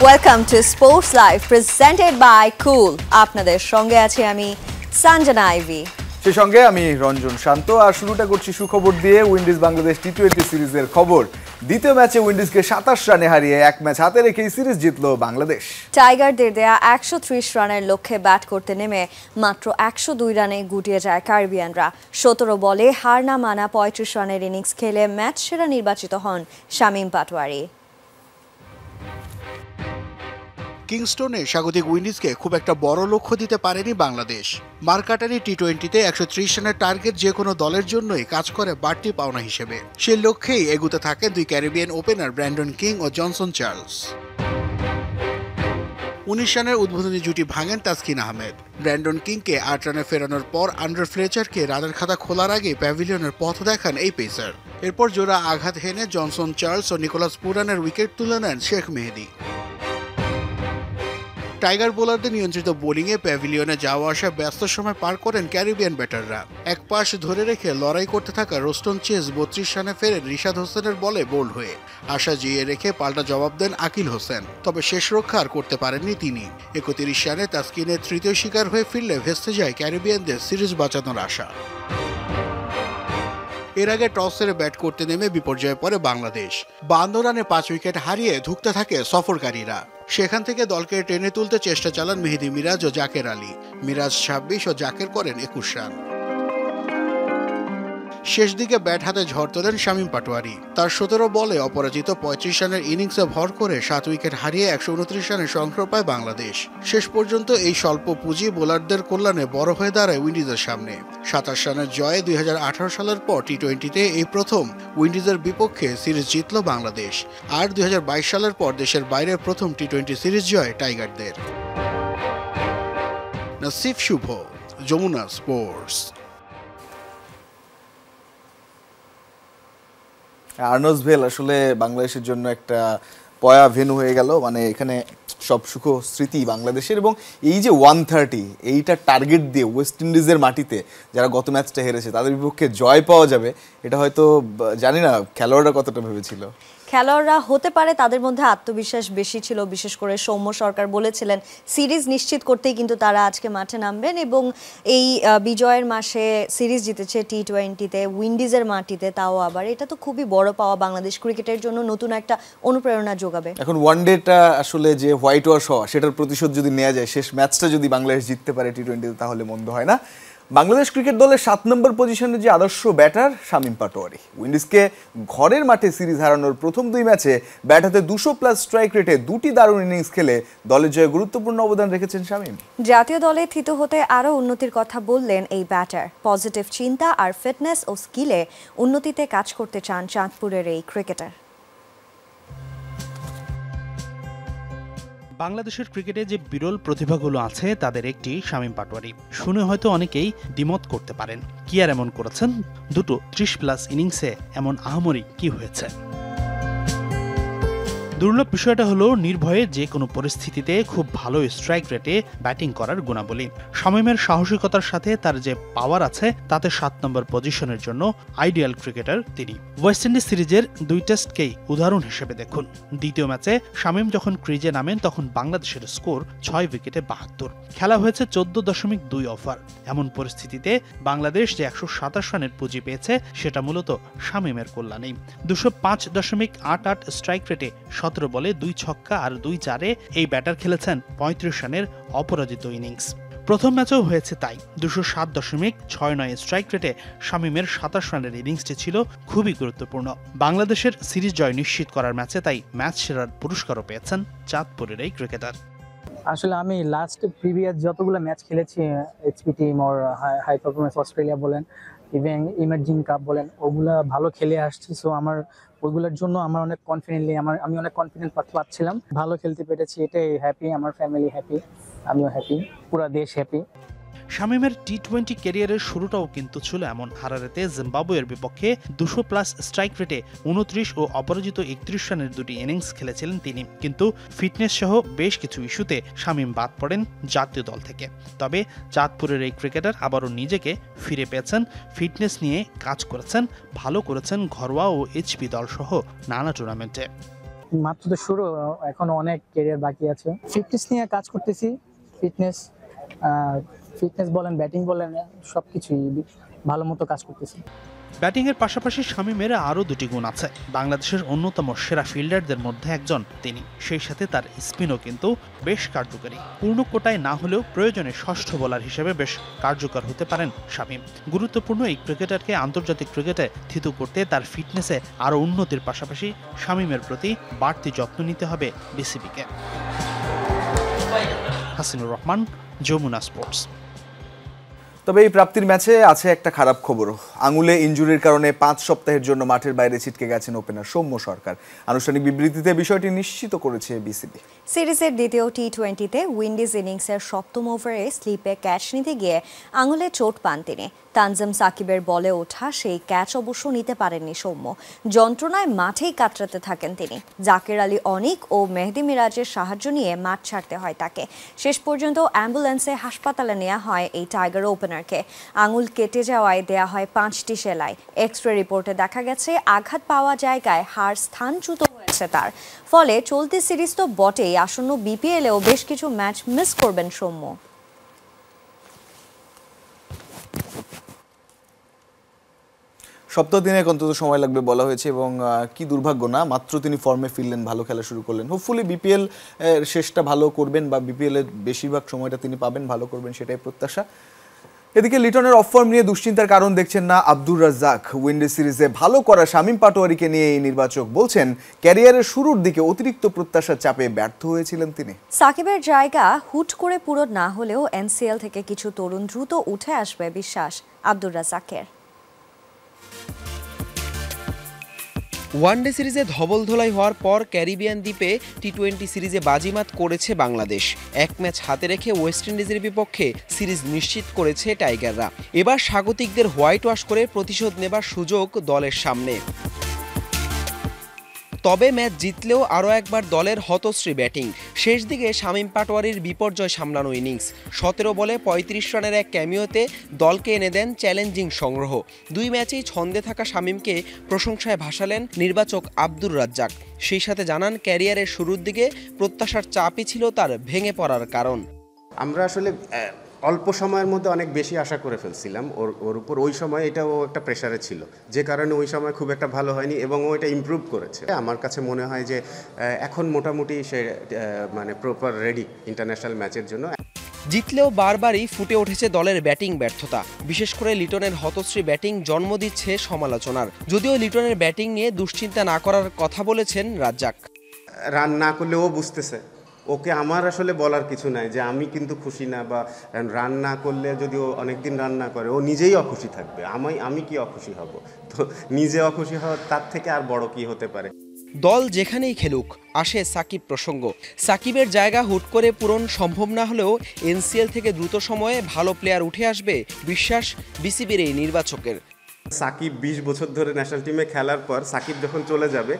Welcome to sports live presented by cool. আপনাদের সঙ্গে আছি আমি সঞ্জনা আইভি, সেই সঙ্গে আমি রঞ্জন শান্ত। আর শুরুটা করছি সুখবর দিয়ে। উইন্ডিজ বাংলাদেশ টি-20 সিরিজের খবর। দ্বিতীয় ম্যাচে উইন্ডিজকে 27 রানে হারিয়ে এক ম্যাচ হাতে রেখেই সিরিজ জিতল বাংলাদেশ। টাইগারদের দেয়া 130 রানের লক্ষ্যে ব্যাট করতে নেমে মাত্র 102 রানে গুটিয়ে যায় ক্যারিবিয়ানরা। 17 বলে হার না মানা 35 রানের ইনিংস খেলে ম্যাচ সেরা নির্বাচিত হন শামীম পাটোয়ারি। কিংস্টোনে স্বাগতিক উইন্ডিজকে খুব একটা বড় লক্ষ্য দিতে পারেনি বাংলাদেশ। মার্কাটারি টি-20তে 130 রানের টার্গেট যে কোনো দলের জন্যই কাজ করে বাড়তি পাওনা হিসেবে। সেই লক্ষ্যেই এগুতে থাকেন দুই ক্যারিবিয়ান ওপেনার ব্র্যান্ডন কিং ও জনসন চার্লস। 19 রানের উদ্বোধনী জুটি ভাঙেন তাসকিন আহমেদ। ব্র্যান্ডন কিংকে 8 রানে ফেরানোর পর আন্ডার ফ্লেচারকে রানের খাতা খোলার আগে প্যাভিলিয়নের পথ দেখান এই পেসার। এরপর জোড়া আঘাত হেনে জনসন চার্লস ও নিকোলাস পুরানের উইকেট তুলে নেন শেখ মেহেদী। টাইগার বোলারদের নিয়ন্ত্রিত বোলিংয়ে প্যাভিলিয়নে যাওয়া আসা ব্যস্ত সময় পার করেন ক্যারিবিয়ান ব্যাটাররা। এক পাশ ধরে রেখে লড়াই করতে থাকা রোস্টন চেজ 32 রানে ফেরেন রিশাদ হোসেনের বলে বোল্ড হয়ে। আশা জিয়ে রেখে পাল্টা জবাব দেন আকিল হোসেন, তবে শেষ রক্ষা আর করতে পারেননি তিনি। 31 রানে তাসকিনের তৃতীয় শিকার হয়ে ফিরলে ভেস্তে যায় ক্যারিবিয়ানদের সিরিজ বাঁচানোর আশা। এর আগে টস হেরে ব্যাট করতে নেমে বিপর্যয়ে পড়ে বাংলাদেশ। 52 রানে 5 উইকেট হারিয়ে ধুঁকতে থাকে সফরকারীরা। সেখান থেকে দলকে টেনে তুলতে চেষ্টা চালান মেহেদী মিরাজ ও জাকের আলী। মিরাজ 26 ও জাকের করেন 21 রান। শেষ দিকে ব্যাট হাতে ঝড় তোলেন শামীম পাটোয়ারি। তার 17 বলে অপরাজিত 35 রানের ইনিংসে ভর করে 7 উইকেট হারিয়ে 129 রানের সংগ্রহ পায় বাংলাদেশ। শেষ পর্যন্ত এই স্বল্প পুঁজি বোলারদের কল্যাণে বড় হয়ে দাঁড়ায় উইন্ডিজের সামনে। 27 রানের জয়ে 2018 সালের পর টি-20তে এই প্রথম উইন্ডিজের বিপক্ষে সিরিজ জিতল বাংলাদেশ। আর 2022 সালের পর দেশের বাইরে প্রথম টি-20 সিরিজ জয় টাইগারদের। নাসিফ শুভ, যমুনা স্পোর্টস। আর্নসভেল আসলে বাংলাদেশের জন্য একটা পয়া ভেন্যু হয়ে গেল। মানে এখানে সব সুখ স্মৃতি বাংলাদেশের। এবং এই যে 130 এইটা টার্গেট দিয়ে ওয়েস্ট ইন্ডিজের মাটিতে যারা গত ম্যাচটা হেরেছে তাদের বিপক্ষে জয় পাওয়া যাবে, এটা হয়তো জানি না খেলোয়াড়রা কতটা ভেবেছিল। খেলোয়াড়রা হতে পারে তাদের মধ্যে আত্মবিশ্বাস বেশি ছিল, বিশেষ করে সৌম্য সরকার বলেছিলেন সিরিজ নিশ্চিত করতেই কিন্তু তারা আজকে মাঠে নামবেন। এবং এই বিজয়ের মাসে সিরিজ জিতেছে টি-20তে উইন্ডিজের মাটিতে, তাও আবার এটা তো খুবই বড় পাওয়া বাংলাদেশ ক্রিকেটের জন্য, নতুন একটা অনুপ্রেরণা যোগাবে। এখন ওয়ানডেটা আসলে যে হোয়াইট ওয়াশ হওয়া সেটার প্রতিশোধ যদি নেওয়া যায়, শেষ ম্যাচটা যদি বাংলাদেশ জিততে পারে টি-20তে তাহলে মন্দ হয় না। বাংলাদেশ ক্রিকেট দলের 7 নম্বর পজিশনে যে আদর্শ ব্যাটার শামীম পাটোয়ারি। উইন্ডিজকে ঘরের মাঠে সিরিজ হারানোর প্রথম 2 ম্যাচে ব্যাট হাতে 200+ স্ট্রাইক রেটে 2টি দারুণ ইনিংস খেলে দলের জয়ে গুরুত্বপূর্ণ অবদান রেখেছেন শামীম। জাতীয় দলে থিত হতে আরও উন্নতির কথা বললেন এই ব্যাটার। পজিটিভ চিন্তা আর ফিটনেস ও স্কিলে উন্নতিতে কাজ করতে চান চাঁদপুরের এই ক্রিকেটার। বাংলাদেশের ক্রিকেটে যে বিরল প্রতিভাগুলো আছে তাদের একটি শামীম পাটোয়ারি। শুনে হয়তো অনেকেই দ্বিমত করতে পারেন, কি আর এমন করেছেন, দুটো 30+ ইনিংসে এমন আহামরি কি হয়েছে। দুর্লভ বিষয়টা হলো নির্ভয়ে যে কোনো পরিস্থিতিতে খুব ভালো স্ট্রাইক রেটে ব্যাটিং করার গুণাবলী। শামীমের সাহসিকতার সাথে তার যে পাওয়ার আছে তাতে 7 নম্বর পজিশনের জন্য আইডিয়াল ক্রিকেটার তিনি। ওয়েস্ট ইন্ডিজ সিরিজের 2 টেস্টকেই উদাহরণ হিসেবে দেখুন। দ্বিতীয় ম্যাচে শামীম যখন ক্রিজে নামেন তখন বাংলাদেশের স্কোর 6 উইকেটে 72। খেলা হয়েছে 14.2 ওভার। এমন পরিস্থিতিতে বাংলাদেশ যে 127 রানের পুঁজি পেয়েছে সেটা মূলত শামীমের কল্যাণেই। 205.88 স্ট্রাইক রেটে 17 বলে 2 ছক্কা আর 2 চারে এই ব্যাটার খেলেছেন 35 রানের অপরাজিত ইনিংস। প্রথম ম্যাচেও হয়েছে তাই। 207.69 স্ট্রাইক রেটে শামীমের 27 রানের ইনিংসটি ছিল খুবই গুরুত্বপূর্ণ। বাংলাদেশের সিরিজ জয় নিশ্চিত করার ম্যাচে তাই ম্যাচ সেরার পুরস্কারও পেয়েছেন চাঁদপুরের এই ক্রিকেটার। আসলে আমি লাস্ট প্রিভিয়াস যতগুলো ম্যাচ খেলেছি, এইচপি টিম ওর হাই পারফরমেন্স অস্ট্রেলিয়া বলেন, ইভেন ইমার্জিং কাপ বলেন, ওগুলা ভালো খেলে আসছি। সো আমার ওইগুলোর জন্য আমার অনেক আমি অনেক কনফিডেন্ট পাচ্ছিলাম। ভালো খেলতে পেরেছি, এটাই হ্যাপি। আমার ফ্যামিলি হ্যাপি, আমিও হ্যাপি, পুরো দেশ হ্যাপি। শামীমের টি-20 ক্যারিয়ারের শুরুটাও কিন্তু ছিল এমন। হারারেতে জিম্বাবুয়ের বিপক্ষে 200+ স্ট্রাইক রেটে 29 ও অপরাজিত 31 রানের 2টি ইনিংস খেলেছিলেন তিনি। কিন্তু ফিটনেস সহ বেশ কিছু ইস্যুতে শামীম বাদ পড়েন জাতীয় দল থেকে। তবে চাঁদপুরের এই ক্রিকেটার আবারও নিজেকে ফিরে পেয়েছেন, ফিটনেস নিয়ে কাজ করেছেন, ভালো করেছেন ঘরোয়া ও এইচপি দল সহ নানা টুর্নামেন্টে। মাত্র তো শুরু, এখনো অনেক ক্যারিয়ার বাকি আছে। ফিটনেস নিয়ে কাজ করতেছি, ফিটনেস বলেন, ব্যাটিং বলেন, সবকিছুই ভালো মতো কাজ করতেছি। ব্যাটিংয়ের পাশাপাশি শামীমের আরও দুটি গুণ আছে। বাংলাদেশের অন্যতম সেরা ফিল্ডারদের মধ্যে একজন তিনি, সেই সাথে তার স্পিনও কিন্তু বেশ কার্যকরী। পূর্ণ কোটায় না হলেও প্রয়োজনে ষষ্ঠ বোলার হিসেবে বেশ কার্যকর হতে পারেন শামীম। গুরুত্বপূর্ণ এই ক্রিকেটারকে আন্তর্জাতিক ক্রিকেটে থিতু করতে তার ফিটনেসে আরও উন্নতির পাশাপাশি শামীমের প্রতি বাড়তি যত্ন নিতে হবে বিসিবিকে। হাসিনুর রহমান, যমুনা স্পোর্টস। তবে এই প্রাপ্তির ম্যাচে আছে একটা খারাপ খবরও। আঙুলে ইনজুরির কারণে 5 সপ্তাহের জন্য মাঠের বাইরে ছিটকে গেছেন ওপেনার সৌম্য সরকার। আনুষ্ঠানিক বিবৃতিতে বিষয়টি নিশ্চিত করেছে বিসিবি। সিরিজের দ্বিতীয় টি-20তে উইন্ডিজ ইনিংসের 7ম ওভারে স্লিপে ক্যাচ নিতে গিয়ে আঙুলে চোট পান তিনি। তানজিম সাকিবের বলে ওঠা সেই ক্যাচ অবশ্য নিতে পারেননি সৌম্য। যন্ত্রণায় মাঠেই কাতরাতে থাকেন তিনি। জাকের আলী অনিক ও মেহেদি মিরাজের সাহায্য নিয়ে মাঠ ছাড়তে হয় তাকে। শেষ পর্যন্ত অ্যাম্বুলেন্সে হাসপাতালে নেওয়া হয় এই টাইগার ওপেনারকে। আঙুল কেটে যাওয়ায় দেয়া হয় 5টি সেলাই। এক্স-রে রিপোর্টে দেখা গেছে আঘাত পাওয়া জায়গায় হাড় স্থানচ্যুত হয়েছে তার। ফলে চলতি সিরিজ তো বটেই, আসন্ন বিপিএলেও বেশ কিছু ম্যাচ মিস করবেন সৌম্য। সপ্তাহ দিনে অন্তত সময় লাগবে বলা হয়েছে, এবং কি দুর্ভাগ্য না, মাত্র তিনি ফর্মে ফিরলেন, ভালো খেলা শুরু করলেন। হোপফুলি বিপিএল শেষটা ভালো করবেন, বা বিপিএল এর বেশিরভাগ সময়টা তিনি পাবেন, ভালো করবেন, সেটাই প্রত্যাশা। এদিকে লিটনের অফ ফর্ম নিয়ে দুশ্চিন্তার কারণ দেখছেন না আব্দুর রাজ্জাক। উইন্ডিজ সিরিজে ভালো করা শামীম পাটোয়ারিকে নিয়ে এই নির্বাচক বলছেন, ক্যারিয়ারের শুরুর দিকে অতিরিক্ত প্রত্যাশার চাপে ব্যর্থ হয়েছিলেন তিনি। সাকিবের জায়গা হুট করে পূরণ না হলেও এনসিএল থেকে কিছু তরুণ দ্রুত উঠে আসবে বিশ্বাস আব্দুর রাজ্জাকের। ওয়ানডে সিরিজে ধবলধোলাই হওয়ার পর ক্যারিবিয়ান দ্বীপে টি-20 সিরিজে বাজিমাত করেছে বাংলাদেশ। এক ম্যাচ হাতে রেখে ওয়েস্ট ইন্ডিজের বিপক্ষে সিরিজ নিশ্চিত করেছে টাইগাররা। এবার স্বাগতিকদের হোয়াইট ওয়াশ করে প্রতিশোধ নেবার সুযোগ দলের সামনে। তবে ম্যাচ জিতলেও আরও একবার দলের হতশ্রী ব্যাটিং। শেষ দিকে শামীম পাটোয়ারির বিপর্যয় সামলানো ইনিংস। 17 বলে 35 রানের এক ক্যামিওতে দলকে এনে দেন চ্যালেঞ্জিং সংগ্রহ। 2 ম্যাচেই ছন্দে থাকা শামীমকে প্রশংসায় ভাসালেন নির্বাচক আব্দুর রাজ্জাক। সেই সাথে জানান, ক্যারিয়ারের শুরুর দিকে প্রত্যাশার চাপই ছিল তার ভেঙে পড়ার কারণ। আমরা আসলে অল্প সময়ের মধ্যে অনেক বেশি আশা করে ফেলছিলাম ওর উপর। ওই সময় এটাও একটা প্রেশারে ছিল, যে কারণে ওই সময় খুব একটা ভালো হয়নি, এবং ও এটা ইমপ্রুভ করেছে। আমার কাছে মনে হয় যে এখন মোটামুটি সে মানে প্রপার রেডি ইন্টারন্যাশনাল ম্যাচের জন্য। জিতলেও বারবারই ফুটে উঠেছে দলের ব্যাটিং ব্যর্থতা। বিশেষ করে লিটনের হতশ্রী ব্যাটিং জন্ম দিচ্ছে সমালোচনার। যদিও লিটনের ব্যাটিং নিয়ে দুশ্চিন্তা না করার কথা বলেছেন রাজ্জাক। রান না করলে ও বুঝতেছে, ওকে আমার আসলে বলার কিছু নাই যে আমি কিন্তু খুশি না, বা রান না করলে যদি ও অনেকদিন রান না করে ও নিজেই অখুশি থাকবে। আমি কি অখুশি হব? তো নিজে অখুশি হওয়ার তার থেকে আর বড় কি হতে পারে। দল যেখানেই খেলুক আসে সাকিব প্রসঙ্গ। সাকিবের জায়গা হুট করে পূরণ সম্ভব না হলেও এনসিএল থেকে দ্রুত সময়ে ভালো প্লেয়ার উঠে আসবে বিশ্বাস বিসিবির এই নির্বাচকের। সাকিব 20 বছর ধরে ন্যাশনাল টিমে খেলার পর সাকিব যখন চলে যাবে,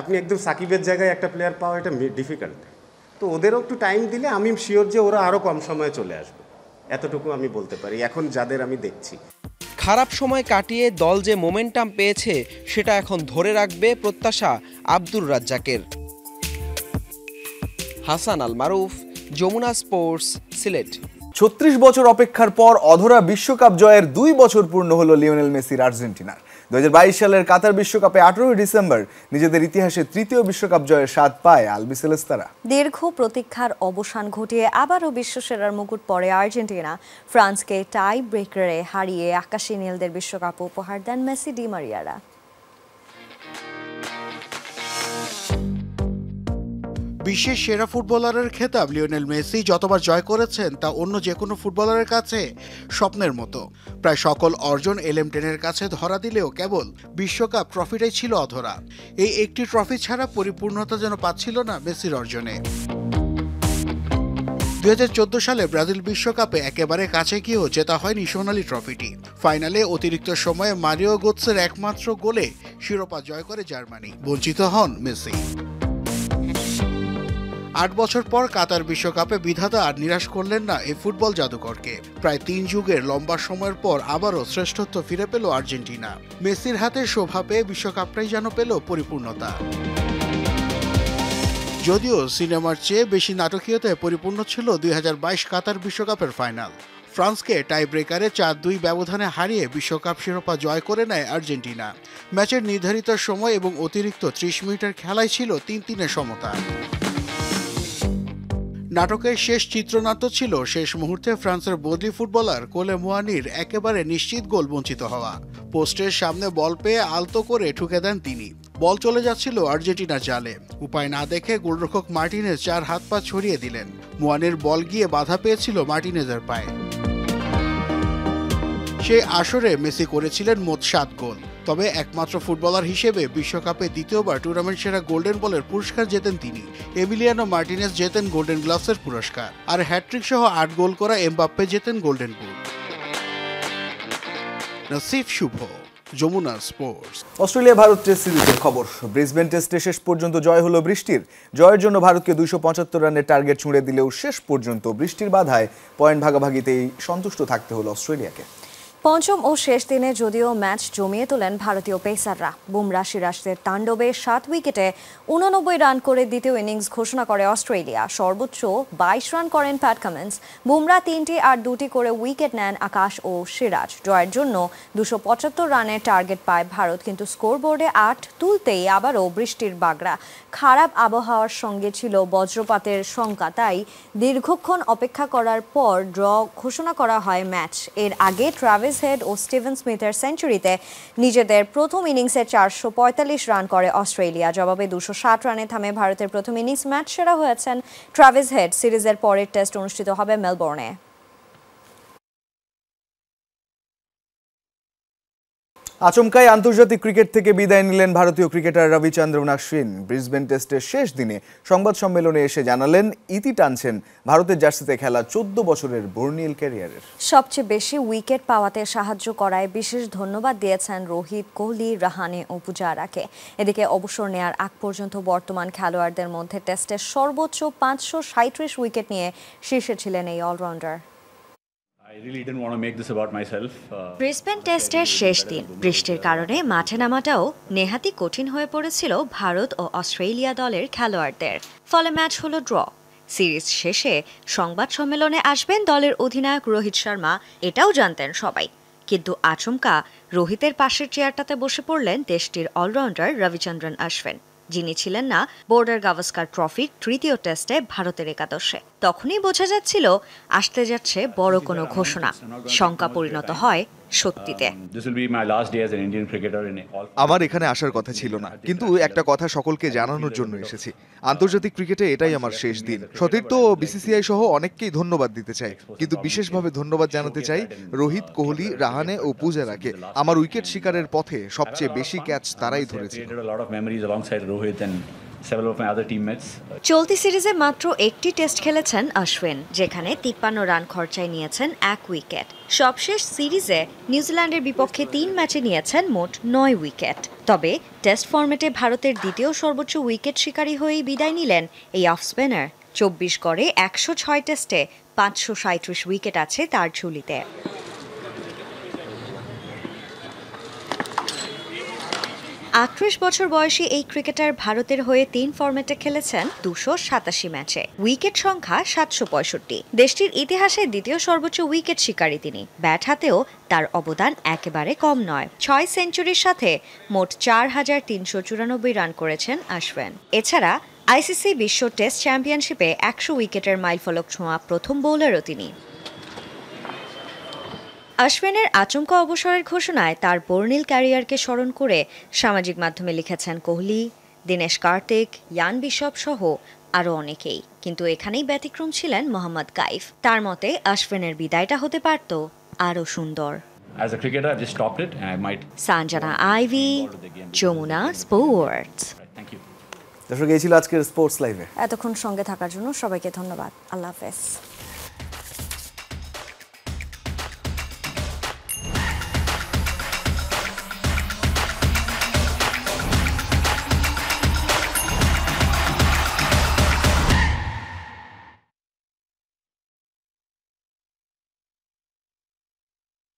আপনি একদম সাকিবের জায়গায় একটা প্লেয়ার পাওয়া এটা ডিফিকাল্ট। তো ওদেরও একটু টাইম দিলে আমি শিওর যে ওরা আরও কম সময়ে চলে আসবে, এতটুকু আমি বলতে পারি এখন যাদের আমি দেখছি। খারাপ সময় কাটিয়ে দল যে মোমেন্টাম পেয়েছে সেটা এখন ধরে রাখবে প্রত্যাশা আব্দুর রাজ্জাকের। হাসান আল মারুফ, যমুনা স্পোর্টস, সিলেট। 36 বছর অপেক্ষার পর অধরা বিশ্বকাপ জয়ের 2 বছর পূর্ণ হলো লিওনেল মেসির আর্জেন্টিনার। 2022 সালের কাতার বিশ্বকাপে 18 ডিসেম্বর নিজেদের ইতিহাসে 3য় বিশ্বকাপ জয়ের স্বাদ পায় আলবিসেলেস্তারা। দীর্ঘ প্রতীক্ষার অবসান ঘটিয়ে আবারও বিশ্বসেরার মুকুট পড়ে আর্জেন্টিনা। ফ্রান্সকে টাই ব্রেকারে হারিয়ে আকাশী নীলদের বিশ্বকাপ উপহার দেন মেসি ডি মারিয়ারা। বিশ্বের সেরা ফুটবলারের খেতাব লিওনেল মেসি যতবার জয় করেছেন তা অন্য যে কোনো ফুটবলারের কাছে স্বপ্নের মতো। প্রায় সকল অর্জন LM10-এর কাছে ধরা দিলেও কেবল বিশ্বকাপ ট্রফিটাই ছিল অধরা। এই একটি ট্রফি ছাড়া পরিপূর্ণতা যেন পাচ্ছিল না মেসির অর্জনে। 2014 সালে ব্রাজিল বিশ্বকাপে একেবারে কাছে গিয়েও জেতা হয়নি সোনালী ট্রফিটি। ফাইনালে অতিরিক্ত সময়ে মারিও গোৎসের একমাত্র গোলে শিরোপা জয় করে জার্মানি। বঞ্চিত হন মেসি। 8 বছর পর কাতার বিশ্বকাপে বিধাতা আর নিরাশ করলেন না এই ফুটবল জাদুকরকে। প্রায় 3 যুগের লম্বা সময়ের পর আবারও শ্রেষ্ঠত্ব ফিরে পেল আর্জেন্টিনা। মেসির হাতে শোভা পেয়ে বিশ্বকাপটাই যেন পেল পরিপূর্ণতা। যদিও সিনেমার চেয়ে বেশি নাটকীয়তায় পরিপূর্ণ ছিল 2022 কাতার বিশ্বকাপের ফাইনাল। ফ্রান্সকে টাই ব্রেকারে 4-2 ব্যবধানে হারিয়ে বিশ্বকাপ শিরোপা জয় করে নেয় আর্জেন্টিনা। ম্যাচের নির্ধারিত সময় এবং অতিরিক্ত 30 মিনিটের খেলায় ছিল 3-3 সমতা। নাটকের শেষ চিত্রনাট্য ছিল শেষ মুহূর্তে ফ্রান্সের বদলি ফুটবলার কোলে মুয়ানির একেবারে নিশ্চিত গোল বঞ্চিত হওয়া। পোস্টের সামনে বল পেয়ে আলতো করে ঠুকে দেন তিনি। বল চলে যাচ্ছিল আর্জেন্টিনার জালে। উপায় না দেখে গোলরক্ষক মার্টিনেজ 4 হাত পা ছড়িয়ে দিলেন। মুয়ানির বল গিয়ে বাধা পেয়েছিল মার্টিনেজের পায়ে। সেই আসরে মেসি করেছিলেন মোট 7 গোল। তবে একমাত্র ফুটবলার হিসেবে বিশ্বকাপে দ্বিতীয়বার টুর্নামেন্ট সেরা গোল্ডেন বলের পুরস্কার জেতেন তিনি। এমিলিয়ানো মার্টিনেজ জেতেন গোল্ডেন গ্লাভসের পুরস্কার, আর হ্যাট্রিক সহ 8 গোল করা এমবাপ্পে জেতেন golden boot. Nasif Shuvo, Jamuna sports. Australia Bharat test সিরিজের খবর। ব্রিসবেন টেস্টে শেষ পর্যন্ত জয় হলো বৃষ্টির। জয়ের জন্য ভারতকে 275 রানের টার্গেট ছুঁড়ে দিলেও শেষ পর্যন্ত বৃষ্টির বাধায় পয়েন্ট ভাগাভাগিতেই সন্তুষ্ট থাকতে হলো অস্ট্রেলিয়াকে। পঞ্চম ও শেষ দিনে যদিও ম্যাচ জমিয়ে তোলেন ভারতীয় পেসাররা, বুমরা সিরাজদের তাণ্ডবে 7 উইকেটে 89 রান করে দ্বিতীয় ইনিংস ঘোষণা করে অস্ট্রেলিয়া। সর্বোচ্চ 22 রান করেন প্যাট কামিন্স। বুমরা 3টি আর 2টি করে উইকেট নেন আকাশ ও সিরাজ। জয়ের জন্য 275 রানের টার্গেট পায় ভারত, কিন্তু স্কোরবোর্ডে 8 তুলতেই আবারও বৃষ্টির বাগড়া। খারাপ আবহাওয়ার সঙ্গে ছিল বজ্রপাতের শঙ্কা, তাই দীর্ঘক্ষণ অপেক্ষা করার পর ড্র ঘোষণা করা হয় ম্যাচ। এর আগে ট্রাভিস হেড ও স্টিভেন স্মিথের সেঞ্চুরিতে নিজেদের প্রথম ইনিংসে 445 রান করে অস্ট্রেলিয়া। জবাবে 260 রানে থামে ভারতের প্রথম ইনিংস। ম্যাচ সেরা হয়েছেন ট্রাভিস হেড। সিরিজের পরের টেস্ট অনুষ্ঠিত হবে মেলবোর্নে। আচমকাই আন্তর্জাতিক ক্রিকেট থেকে বিদায় নিলেন ভারতীয় ক্রিকেটার রবিচন্দ্রন অশ্বিন। ব্রিসবেন টেস্টের শেষ দিনে সংবাদ সম্মেলনে এসে জানালেন ইতি টানছেন ভারতের জার্সিতে খেলা 14 বছরের বর্ণিল ক্যারিয়ারের। সবচেয়ে বেশি উইকেট পাওয়াতে সাহায্য করায় বিশেষ ধন্যবাদ দিয়েছেন রোহিত, কোহলি, রাহানে ও পূজারাকে। এদিকে অবসর নেয়ার আগ পর্যন্ত বর্তমান খেলোয়াড়দের মধ্যে টেস্টের সর্বোচ্চ 537 উইকেট নিয়ে শীর্ষে ছিলেন এই অলরাউন্ডার। ব্রিসবেন টেস্টের শেষ দিন বৃষ্টির কারণে মাঠে নামাটাও নেহাতি কঠিন হয়ে পড়েছিল ভারত ও অস্ট্রেলিয়া দলের খেলোয়াড়দের। ফলে ম্যাচ হলো ড্র। সিরিজ শেষে সংবাদ সম্মেলনে আসবেন দলের অধিনায়ক রোহিত শর্মা, এটাও জানতেন সবাই। কিন্তু আচমকা রোহিতের পাশের চেয়ারটাতে বসে পড়লেন দেশটির অলরাউন্ডার রবিচন্দ্রন অশ্বিন, যিনি ছিলেন না বর্ডার গাভাস্কার ট্রফির তৃতীয় টেস্টে ভারতের একাদশে। তখনই বোঝা যাচ্ছিল আসতে যাচ্ছে বড় কোনো ঘোষণা। শঙ্কা পরিণত হয় সত্যিতে। আমার এখানে আসার কথা ছিল না, কিন্তু একটা কথা সকলকে জানানোর জন্য এসেছি। আন্তর্জাতিক ক্রিকেটে এটাই আমার শেষ দিন। সতীর্থ ও বিসিসিআই সহ অনেককেই ধন্যবাদ দিতে চাই, কিন্তু বিশেষভাবে ধন্যবাদ জানাতে চাই রোহিত, কোহলি, রাহানে ও পূজারাকে। আমার উইকেট শিকারের পথে সবচেয়ে বেশি ক্যাচ তারাই ধরেছিল। চলতি সিরিজে মাত্র একটি টেস্ট খেলেছেন অশ্বিন, যেখানে 53 রান খরচায় নিয়েছেন 1 উইকেট। সবশেষ সিরিজে নিউজিল্যান্ডের বিপক্ষে 3 ম্যাচে নিয়েছেন মোট 9 উইকেট। তবে টেস্ট ফরম্যাটে ভারতের দ্বিতীয় সর্বোচ্চ উইকেট শিকারী হয়েই বিদায় নিলেন এই অফ স্পিনার। 24 গড়ে 106 টেস্টে 537 উইকেট আছে তার ঝুলিতে। 38 বছর বয়সী এই ক্রিকেটার ভারতের হয়ে 3 ফরম্যাটে খেলেছেন 287 ম্যাচে। উইকেট সংখ্যা 765। দেশটির ইতিহাসে দ্বিতীয় সর্বোচ্চ উইকেট শিকারী তিনি। ব্যাট হাতেও তার অবদান একেবারে কম নয়। 6 সেঞ্চুরির সাথে মোট 4394 রান করেছেন অশ্বিন। এছাড়া আইসিসি বিশ্ব টেস্ট চ্যাম্পিয়নশিপে 100 উইকেটের মাইলফলক ছোঁয়া প্রথম বোলারও তিনি। অশ্বিনের আচমকা অবসরের ঘোষণায় তার বর্ণিল ক্যারিয়ারকে স্মরণ করে সামাজিক মাধ্যমে লিখেছেন কোহলি, দীনেশ কার্তিক, ইয়ান বিশপ সহ আরও অনেকেই। কিন্তু এখানেই ব্যতিক্রম ছিলেন মোহাম্মদ কাইফ। তার মতে অশ্বিনের বিদায়টা হতে পারত আরও সুন্দর। Sanjana Ivy, Jamuna sports. দর্শক, এই ছিল আজকের স্পোর্টস লাইভে। এতক্ষণ সঙ্গে থাকার জন্য সবাইকে ধন্যবাদ। আল্লাহ হাফেজ।